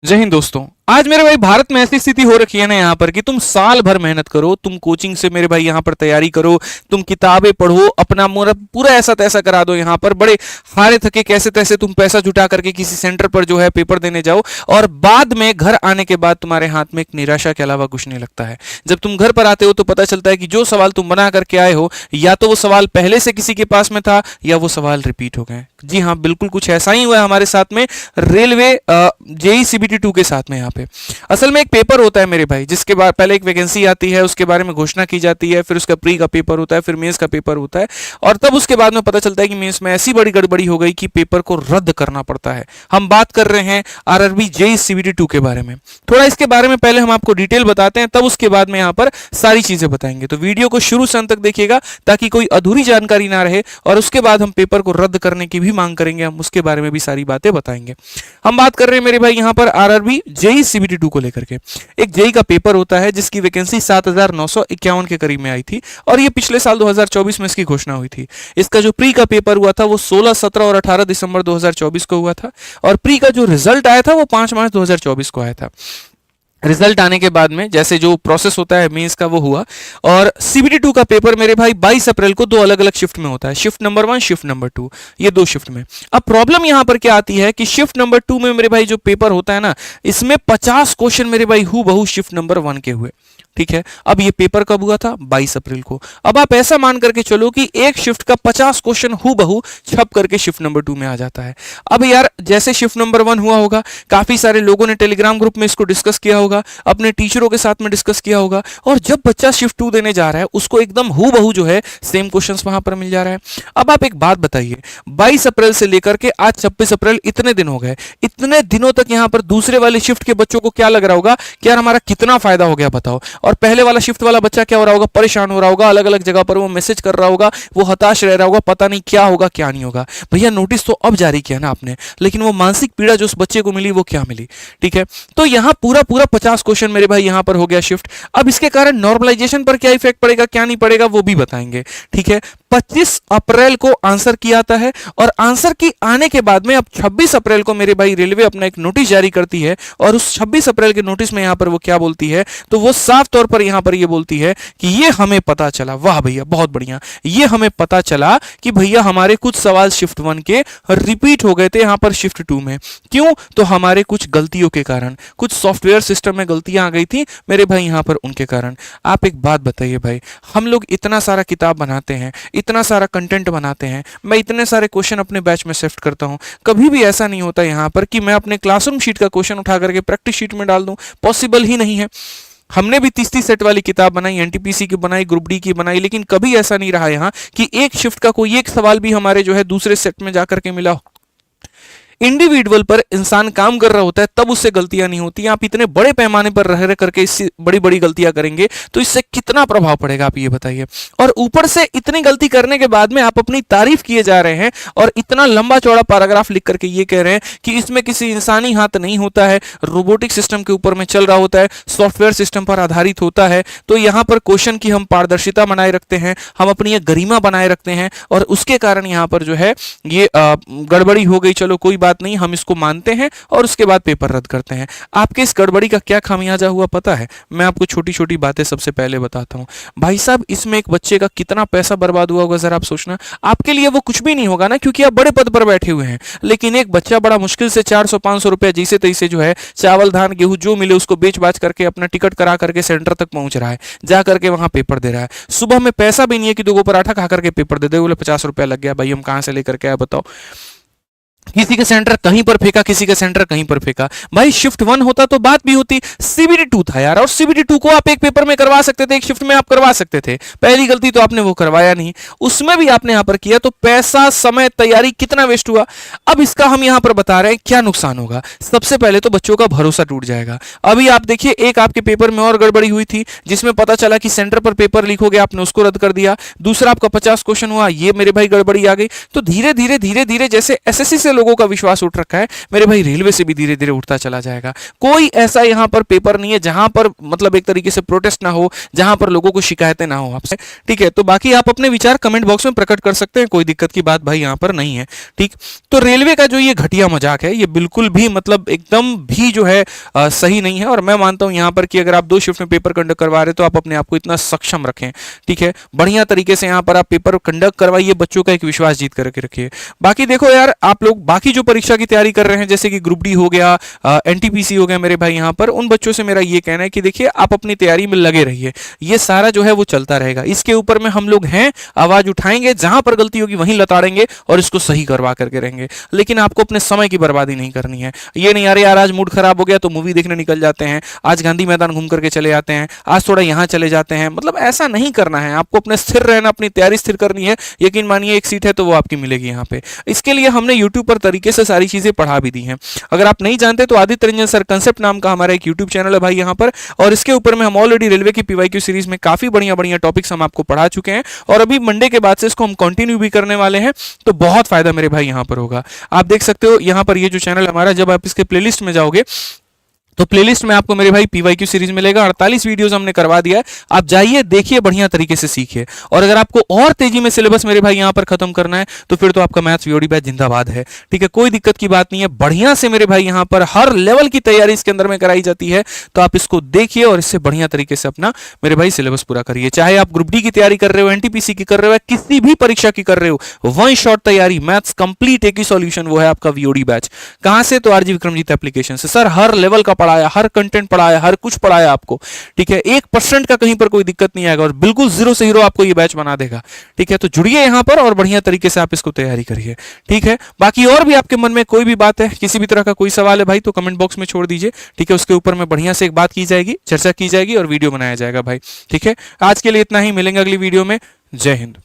जय हिंद दोस्तों। आज मेरे भाई भारत में ऐसी स्थिति हो रखी है ना यहाँ पर कि तुम साल भर मेहनत करो, तुम कोचिंग से मेरे भाई यहाँ पर तैयारी करो, तुम किताबें पढ़ो, अपना मोरा पूरा ऐसा तैसा करा दो यहाँ पर, बड़े हारे थके कैसे तैसे तुम पैसा जुटा करके किसी सेंटर पर जो है पेपर देने जाओ, और बाद में घर आने के बाद तुम्हारे हाथ में एक निराशा के अलावा कुछ नहीं लगता है। जब तुम घर पर आते हो तो पता चलता है कि जो सवाल तुम बना करके आए हो, या तो वो सवाल पहले से किसी के पास में था या वो सवाल रिपीट हो गए। जी हाँ, बिल्कुल कुछ ऐसा ही हुआ है हमारे साथ में रेलवे जेई सीबीटी 2 के साथ में। यहाँ पे असल में एक पेपर होता है मेरे भाई, जिसके बाद पहले एक वैकेंसी आती है, उसके बारे में घोषणा की जाती है, फिर उसका प्री का पेपर होता है, फिर मेंस का पेपर होता है, और तब उसके बाद में पता चलता है कि मेंस में ऐसी बड़ी गड़बड़ी हो गई कि पेपर को रद्द करना पड़ता है। हम बात कर रहे हैं आरआरबी जेई सीबीटी 2 के बारे में। थोड़ा इसके बारे में पहले हम आपको डिटेल बताते हैं, तब उसके बाद में यहाँ पर सारी चीजें बताएंगे। तो वीडियो को शुरू से अंत तक देखिएगा ताकि कोई अधूरी जानकारी ना रहे, और उसके बाद हम पेपर को रद्द करने की भी मांग करेंगे, हम उसके बारे में भी सारी बातें बताएंगे। हम बात कर रहे हैं मेरे भाई यहाँ पर आरआरबी जेई सीबीटी 2 को लेकर के। एक जेई का पेपर होता है जिसकी वैकेंसी 7951 के करीब में आई थी, और ये पिछले साल 2024 में इसकी घोषणा हुई थी। इसका जो प्री का पेपर हुआ था वो 16, 17 और 18 दिसंबर 2024 को हुआ था, और प्री का जो रिजल्ट आया था वो 5 मार्च 2024 को आया था। रिजल्ट आने के बाद में जैसे जो प्रोसेस होता है मेंस का वो हुआ, और सीबीटी 2 का पेपर मेरे भाई 22 अप्रैल को दो अलग अलग शिफ्ट में होता है, शिफ्ट नंबर 1, शिफ्ट नंबर 2, ये दो शिफ्ट में। अब प्रॉब्लम यहां पर क्या आती है कि शिफ्ट नंबर 2 में मेरे भाई जो पेपर होता है ना, इसमें 50 क्वेश्चन मेरे भाई हूबहू शिफ्ट नंबर 1 के हुए। ठीक है, अब ये पेपर कब हुआ था? 22 अप्रैल को। अब आप ऐसा मान करके चलो कि एक शिफ्ट का 50 क्वेश्चन हूबहू छप करके शिफ्ट नंबर 2 में आ जाता है। अब यार जैसे शिफ्ट नंबर 1 हुआ होगा, काफी सारे लोगों ने टेलीग्राम ग्रुप में इसको डिस्कस किया होगा, अपने टीचरों के साथ में डिस्कस किया होगा, और जब बच्चा शिफ्ट 2 देने जा रहा है उसको एकदम हूबहू जो है सेम क्वेश्चंस वहां पर मिल जा रहा है। अब आप एक बात बताइए, 22 अप्रैल से लेकर के आज 26 अप्रैल इतने दिन हो गए, इतने दिनों तक यहां पर दूसरे वाले शिफ्ट के बच्चों को क्या लग रहा होगा कि यार हमारा कितना फायदा हो गया बताओ, और पहले वाला शिफ्ट वाला बच्चा क्या हो रहा होगा? परेशान हो रहा होगा, अलग अलग जगह पर वो मैसेज कर रहा होगा, वो हताश रह रहा होगा, पता नहीं क्या होगा क्या नहीं होगा। भैया नोटिस तो अब जारी किया ना आपने, लेकिन वो मानसिक पीड़ा जो उस बच्चे को मिली वो क्या मिली? ठीक है, तो यहां पूरा 50 क्वेश्चन मेरे भाई यहां पर हो गया शिफ्ट। अब इसके कारण नॉर्मलाइजेशन पर क्या इफेक्ट पड़ेगा क्या नहीं पड़ेगा वो भी बताएंगे। ठीक है, 25 अप्रैल को आंसर की आता है, और आंसर की आने के बाद में अब 26 अप्रैल को मेरे भाई रेलवे अपना एक नोटिस जारी करती है, और उस 26 अप्रैल के नोटिस में यहां पर वो क्या बोलती है? तो वो साफ तौर पर यहां पर ये बोलती है कि ये हमें पता चला, वाह भैया बहुत बढ़िया, ये हमें पता चला कि भैया हमारे कुछ सवाल शिफ्ट 1 के रिपीट हो गए थे यहां पर शिफ्ट 2 में। क्यों? तो हमारे कुछ गलतियों के कारण, कुछ सॉफ्टवेयर सिस्टम में गलतियां आ गई थी मेरे भाई यहां पर, उनके कारण। आप एक बात बताइए भाई, हम लोग इतना सारा किताब बनाते हैं, इतना सारा कंटेंट बनाते हैं, मैं इतने सारे क्वेश्चन अपने बैच में शिफ्ट करता हूं, कभी भी ऐसा नहीं होता यहां पर कि मैं अपने क्लासरूम शीट का क्वेश्चन उठा करके प्रैक्टिस शीट में डाल दूं, पॉसिबल ही नहीं है। हमने भी 30-30 सेट वाली किताब बनाई, एनटीपीसी की बनाई, ग्रुप डी की बनाई, लेकिन कभी ऐसा नहीं रहा यहाँ कि एक शिफ्ट का कोई एक सवाल भी हमारे जो है दूसरे सेट में जाकर के मिला। इंडिविजुअल पर इंसान काम कर रहा होता है तब उससे गलतियां नहीं होती। आप इतने बड़े पैमाने पर रह रह करके इससे बड़ी बड़ी गलतियां करेंगे तो इससे कितना प्रभाव पड़ेगा आप ये बताइए। और ऊपर से इतनी गलती करने के बाद में आप अपनी तारीफ किए जा रहे हैं, और इतना लंबा चौड़ा पैराग्राफ लिख करके ये कह रहे हैं कि इसमें किसी इंसानी हाथ नहीं होता है, रोबोटिक सिस्टम के ऊपर में चल रहा होता है, सॉफ्टवेयर सिस्टम पर आधारित होता है। तो यहाँ पर क्वेश्चन की हम पारदर्शिता बनाए रखते हैं, हम अपनी एक गरिमा बनाए रखते हैं, और उसके कारण यहाँ पर जो है ये गड़बड़ी हो गई, चलो कोई बात नहीं, हम इसको मानते हैं और उसके बाद पेपर रद्द करते हैं। आपके इस गड़बड़ी का क्या खामियाजा हुआ पता है? मैं आपको छोटी छोटी बातें सबसे पहले बताता हूं। भाई साहब, इसमें एक बच्चे का कितना पैसा बर्बाद हुआ होगा जरा आप सोचना। आपके लिए वो कुछ भी नहीं होगा ना, क्योंकि आप बड़े पद पर बैठे हुए हैं, लेकिन एक बच्चा बड़ा मुश्किल से 400-500 रुपया जैसे तैसे जो है चावल धान गेहूं जो मिले उसको बेच बाच करके अपना टिकट करा करके सेंटर तक पहुंच रहा है, जा करके वहां पेपर दे रहा है। सुबह में पैसा भी नहीं है कि 2 पराठा खा करके पेपर दे दे, बोले 50 रुपया लग गया, भाई हम कहां से लेकर के आए बताओ। किसी का सेंटर कहीं पर फेंका, किसी का सेंटर कहीं पर फेंका। भाई शिफ्ट 1 होता तो बात भी होती, सीबीटी 2 था यार, और सीबीटी 2 को आप एक पेपर में करवा सकते थे, एक शिफ्ट में आप करवा सकते थे। पहली गलती तो आपने वो करवाया नहीं, उसमें भी आपने यहां पर किया, तो पैसा, समय, तैयारी कितना वेस्ट हुआ। अब इसका हम यहां पर बता रहे हैं क्या नुकसान होगा। सबसे पहले तो बच्चों का भरोसा टूट जाएगा। अभी आप देखिए, एक आपके पेपर में और गड़बड़ी हुई थी जिसमें पता चला कि सेंटर पर पेपर लीक हो गया, आपने उसको रद्द कर दिया। दूसरा आपका 50 क्वेश्चन हुआ, ये मेरे भाई गड़बड़ी आ गई। तो धीरे धीरे धीरे धीरे जैसे एसएससी से लोगों का विश्वास उठ रखा है, मेरे भाई रेलवे से भी धीरे धीरे उठता चला जाएगा। कोई ऐसा यहाँ पर पेपर नहीं है जहां पर मतलब एक तरीके से प्रोटेस्ट ना हो, जहां पर लोगों को शिकायतें ना हो आपसे, ठीक है। तो बाकी आप अपने विचार कमेंट बॉक्स में प्रकट कर सकते हैं, कोई दिक्कत की बात भाई यहाँ पर नहीं है, ठीक। तो रेलवे का जो ये घटिया मजाक है, ये बिल्कुल भी मतलब एकदम भी जो है सही नहीं है। और मैं मानता हूं यहाँ पर कि अगर आप 2 शिफ्ट में पेपर कंडक्ट करवा रहे हो तो आप अपने आप को इतना सक्षम रखें, ठीक है। बढ़िया तरीके से यहाँ पर आप पेपर कंडक्ट करवाइए, बच्चों का एक विश्वास जीत करके रखिए। बाकी देखो यार, आप लोग बाकी जो परीक्षा की तैयारी कर रहे हैं, जैसे कि ग्रुप डी हो गया, एनटीपीसी हो गया, मेरे भाई यहाँ पर उन बच्चों से मेरा ये कहना है कि देखिए आप अपनी तैयारी में लगे रहिए, ये सारा जो है वो चलता रहेगा। इसके ऊपर में हम लोग हैं, आवाज उठाएंगे, जहां पर गलती होगी वहीं लताड़ेंगे और इसको सही करवा करके रहेंगे। लेकिन आपको अपने समय की बर्बादी नहीं करनी है। ये नहीं यार आज मूड खराब हो गया तो मूवी देखने निकल जाते हैं, आज गांधी मैदान घूम करके चले जाते हैं, आज थोड़ा यहां चले जाते हैं, मतलब ऐसा नहीं करना है। आपको अपने स्थिर रहना, अपनी तैयारी स्थिर करनी है। यकीन मानिए एक सीट है तो वो आपकी मिलेगी यहाँ पे। इसके लिए हमने यूट्यूब पर तरीके से सारी चीजें पढ़ा भी दी हैं। अगर आप नहीं जानते तो आदित्य रंजन सर कंसेप्ट नाम का हमारा एक यूट्यूब चैनल है भाई यहाँ पर, और इसके ऊपर में हम ऑलरेडी रेलवे की पीवाईक्यू सीरीज में काफी बढ़िया बढ़िया टॉपिक्स हम आपको पढ़ा चुके हैं, और अभी मंडे के बाद से इसको हम कंटिन्यू भी करने वाले हैं। तो बहुत फायदा मेरे भाई यहाँ पर होगा। आप देख सकते हो यहाँ पर ये जो चैनल हमारा, जब आप इसके प्लेलिस्ट में जाओगे तो प्लेलिस्ट में आपको मेरे भाई पीवाईक्यू सीरीज मिलेगा। 48 वीडियोस हमने करवा दिया है, आप जाइए देखिए, बढ़िया तरीके से सीखिए। और अगर आपको और तेजी में सिलेबस मेरे भाई यहाँ पर खत्म करना है तो फिर तो आपका मैथ्स वीओडी बैच जिंदाबाद है, ठीक है। कोई दिक्कत की बात नहीं है, बढ़िया से मेरे भाई यहाँ पर हर लेवल की तैयारी इसके अंदर में कराई जाती है। तो आप इसको देखिए और इससे बढ़िया तरीके से अपना मेरे भाई सिलेबस पूरा करिए। चाहे आप ग्रुप डी की तैयारी कर रहे हो, एनटीपीसी की कर रहे हो, किसी भी परीक्षा की कर रहे हो, वन शॉट तैयारी, मैथ्स कंप्लीट एक ही सॉल्यूशन, वो है आपका वीओडी बैच। कहां से? तो आरजी विक्रमजीत एप्लीकेशन से। सर हर लेवल का पढ़ाया, हर कंटेंट पढ़ाया, हर कुछ पढ़ाया आपको, ठीक है। 1% का कहीं पर कोई दिक्कत नहीं आएगा और बिल्कुल 0 से हीरो आपको ये बैच बना देगा, ठीक है। तो जुड़िए यहां पर और बढ़िया तरीके से आप इसको तैयारी करिए, ठीक है। बाकी और भी आपके मन में कोई भी बात है, किसी भी तरह का कोई सवाल है भाई, तो कमेंट बॉक्स में छोड़ दीजिए, ठीक है। उसके ऊपर में बढ़िया से एक बात की जाएगी, चर्चा की जाएगी और वीडियो बनाया जाएगा भाई, ठीक है। आज के लिए इतना ही, मिलेंगे अगली वीडियो में। जय हिंद।